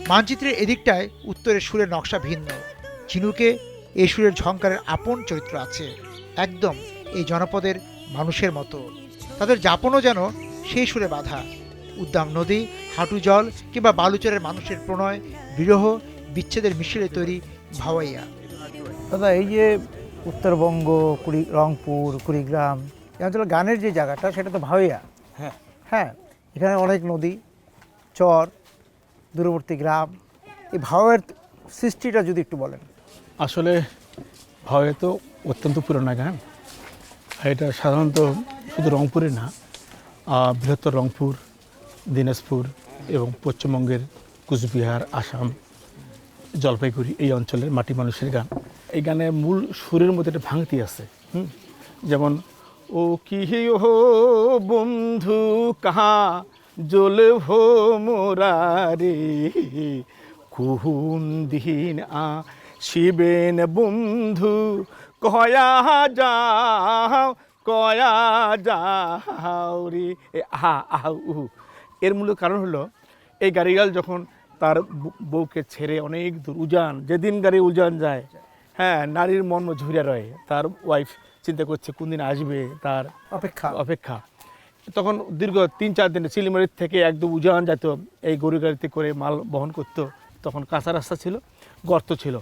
মানচিত্রের এদিকটায় উত্তরের সুরের নকশা ভিন্ন। ঝিনুকে এই সুরের ঝংকারের আপন চরিত্র আছে, একদম এই জনপদের মানুষের মতো। তাদের যাপনও যেন সেই সুরে বাঁধা। উদ্দাম নদী, হাঁটু জল কিংবা বালুচরের মানুষের প্রণয়, বিরহ, বিচ্ছেদের মিশেলে তৈরি ভাওয়াইয়া। দাদা, এই যে উত্তরবঙ্গ, রংপুর, কুড়িগ্রাম এই অঞ্চলের গানের যে জায়গাটা সেটা তো ভাওয়াইয়া। হ্যাঁ হ্যাঁ, এখানে অনেক নদী, চর, দূরবর্তী গ্রাম। এই ভাওয়াইয়ের সৃষ্টিটা যদি একটু বলেন। আসলে ভাওয়াইয়া তো অত্যন্ত পুরোনো গান। এটা সাধারণত শুধু রংপুরে না, বৃহত্তর রংপুর, দিনাজপুর এবং পশ্চিমবঙ্গের কুচবিহার, আসাম, জলপাইগুড়ি এই অঞ্চলের মাটি মানুষের গান। এই গানের মূল সুরের মধ্যে একটা ভাঙতি আছে। যেমন ও কি হো বন্ধু কাহা জলে হো মোরারে, কুহুন দিন শিবেন বন্ধু কয়া যাও রে আহা আহা উহু। এর মূল কারণ হলো এই গাড়িগাল যখন তার বউকে ছেড়ে অনেক দূর উজান, যেদিন গাড়ি উজান যায়, হ্যাঁ, নারীর মন ঝুড়ে রয়ে, তার ওয়াইফ চিন্তা করছে কোন দিন আসবে, তার অপেক্ষা। তখন দীর্ঘ 3-4 দিনে শিলিমারির থেকে একদম উজান যেত, এই গরু গাড়িতে করে মাল বহন করতো। তখন কাঁচা রাস্তা ছিল, গর্ত ছিল,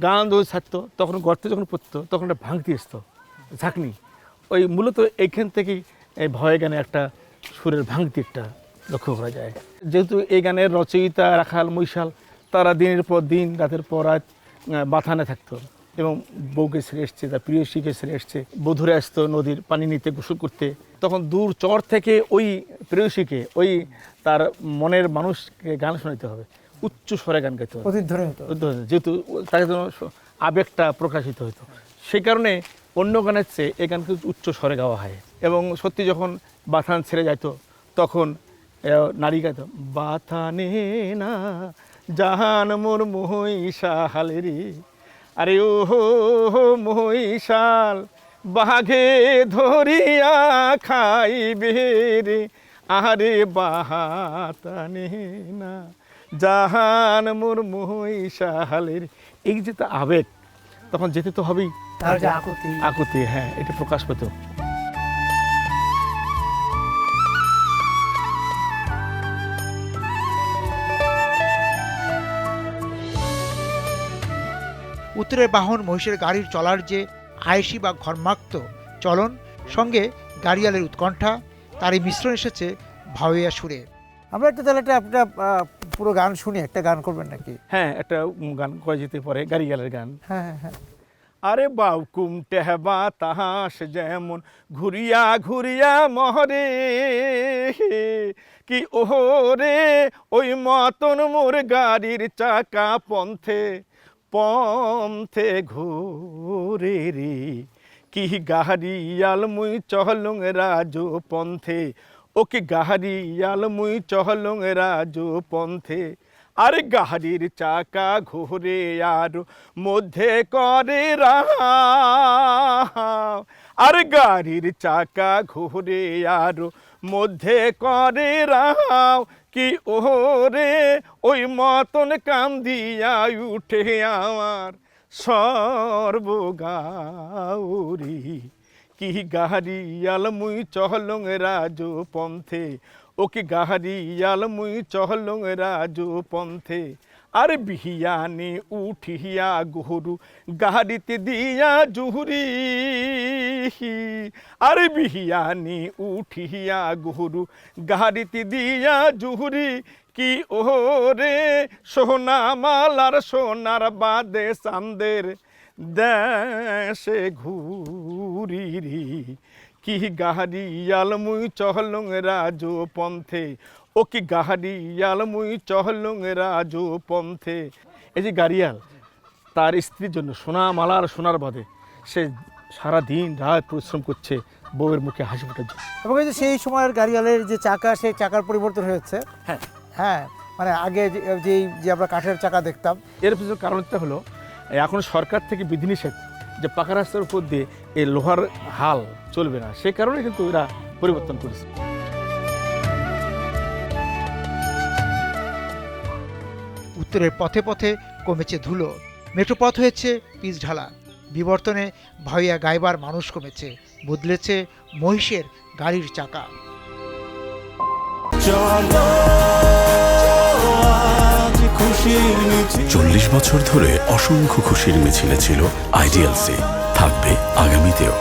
গান দৌড় ছাড়তো। তখন গর্তে যখন পড়তো তখন একটা ভাঙতি আসতো, ঝাঁকনি। ওই মূলত এইখান থেকেই এই ভয় গানে একটা সুরের ভাঙতি একটা লক্ষ্য করা যায়। যেহেতু এই গানের রচয়িতা রাখাল মৈশাল, তারা দিনের পর দিন, রাতের পর রাত বাথানে থাকতো এবং বউকে ছেড়ে এসছে, তার প্রিয়সীকে ছেড়ে এসছে, বধুরে আসতো নদীর পানি নিতে, গোসল করতে। তখন দূর চর থেকে ওই প্রেয়সীকে, ওই তার মনের মানুষকে গান শোনাতে হবে, উচ্চ স্বরে গান গাইতে হবে, যেহেতু তাকে যেন আবেগটা প্রকাশিত হতো। সেই কারণে অন্য গানের চেয়ে এই গানকে উচ্চ স্বরে গাওয়া হয়। এবং সত্যি যখন বাথান ছেড়ে যাইত তখন নারী গাইত, বাথানে না জাহান মোর মহিষালের, আরে ও মহিষাল বাঘে ধরিয়া খাইবে রে, আরে বাহাতানে না জাহান মোর মহিষালের। এই যে তা আবেগ, তখন যেতে তো হবেই, আকুতি, হ্যাঁ, এটা প্রকাশ পেত। উত্তরের বাহন মহিষের গাড়ির চলার যে আয়েসি বা ঘর্মাক্ত চলন, সঙ্গে গাড়িয়ালের উৎকণ্ঠা, তারই মিশ্রণ এসেছে ভাওয়াইয়া সুরে। আমরা তাহলে একটা পুরো গান শুনি, একটা গান করবেন নাকি? হ্যাঁ, একটা গান করা যেতে পারে, গাড়িয়ালের গান। হ্যাঁ হ্যাঁ। আরে বাউকুম টেহবা তাহাস যেমন ঘুরিয়া ঘুরিয়া মহরে, কি ওহরে ওই মতন মোর গাড়ির চাকা পন্থে ঘোরে রে, কি গাড়িয়াল মুই চহলুং রাজো পন্থে, ও কি গাড়িয়াল মুই চহলুং রাজো পন্থে। আরে গাড়ির চাকা ঘোরে আর মধ্যে করে রাও, আরে গাড়ির চাকা ঘোরে আর মধ্যে করে রাও, কি ওরে ওই মতন কাম দিয়া উঠে আমার সর্বগাউরি, কি গাড়িয়াল মুই চহলুং রাজো পন্থে, ও কি গাড়িয়াল মুই চহলুং রাজো পন্থে। আর বিহিয়ানে উঠিয়া গরু গাড়িতে দিয়া জুহুরি, আরে বিহিয়ানে উঠিয়া গরু গাড়িতে দিয়া জুহুরি, কি ওরে সোনা মালার সোনার বাদে চান্দের দেশে ঘুরি রে, কি গাড়িয়াল মুই চহলুং রাজো পন্থে, ও কি গাড়িয়াল মুই চহলুং রাজো পন্থে। এই যে গাড়িয়াল তার স্ত্রীর জন্য সোনা মালার সোনার বাদে সে সারা দিন রাত পরিশ্রম করছে বউয়ের মুখে হাসি ফোটার জন্য। এবং এই যে সেই সময়ের গাড়িয়ালের যে চাকা, সেই চাকার পরিবর্তন হয়েছে। হ্যাঁ হ্যাঁ, মানে আগে যে আমরা কাঠের চাকা দেখতাম। এর পিছনে কারণটা হলো এখন সরকার থেকে বিধিনিষেধ যে পাকা রাস্তার উপর দিয়ে এই লোহার হাল চলবে না, সে কারণে কিন্তু এরা পরিবর্তন করেছে। উত্তরের পথে পথে কমেছে ধুলো, মেট্রোপথ হয়েছে পিচ ঢালা। বিবর্তনে ভাইয়া গাইবার মানুষ কমেছে, বদলেছে মহিষের গাড়ির চাকা। 40 বছর ধরে অসংখ্য খুশির মিছিলে ছিল আইডিএলসি, থাকবে আগামীতেও।